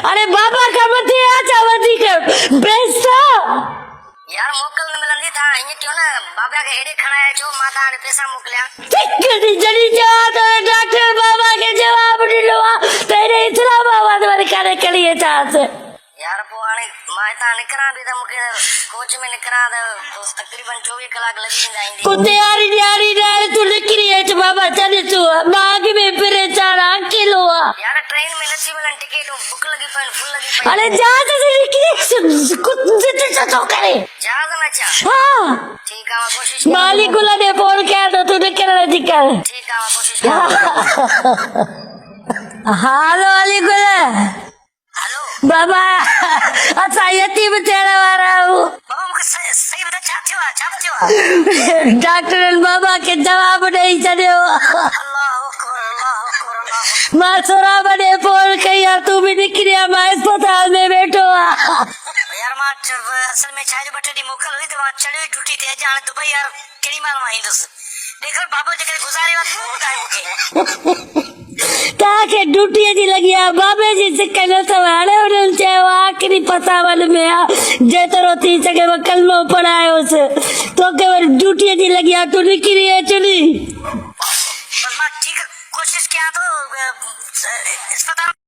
अरे बाबा का मत आचा वधी कर बेस्ता यार मोकल न मिलंदी था ये क्यों ना बाबा के हेडे खड़ा है जो माता ने पैसा मोकलिया टिकड़ी जड़ी जा तो डॉक्टर बाबा के जवाब दिलवा तेरे इस्लामाबाद वाले करे करिए चाहते यार पो आने माता निकरा भी था मुके कोच में निकरा तो तकरीबन 24 कलाक लगी जाएंगी कुत्ते यारी यारी यार तू निकली है तो बाबा चले तू बाग में फिरे 4 किलो यार ट्रेन में नसी मिलन टिकट बुक लगी पर फुल लगी अरे जहाज से निकली कुत्ते तो करे जहाज में अच्छा हाँ ठीक है कोशिश मालिक को ने फोन किया तो तू निकलने दिक्कत ठीक है कोशिश हेलो वालेकुम हेलो बाबा अच्छा यतीम तेरा वाला हूँ बाबा मुझे सही बता चाहते हो डॉक्टर बाबा के जवाब नहीं चले हो अल्लाह अकबर मासुरा बने फोन किया तू भी निकली मैं अस्पताल में बैठो यार मां असल में छाज बटे दी मोकल हुई तो वहां चढ़े टूटी थे जान दुबई यार केड़ी मालूम आई दस देखो बाबा जके गुजारे वक्त होता है ताके ड्यूटी जी लगी है बाबे जी से कहने सवाले उन्हें चाहे आखिरी पता वाले में जे तो थी सके वो कलमा पढ़ाए उसे तो के ड्यूटी जी लगी है तू निकली है चली बस मां ठीक कोशिश किया तो अस्पताल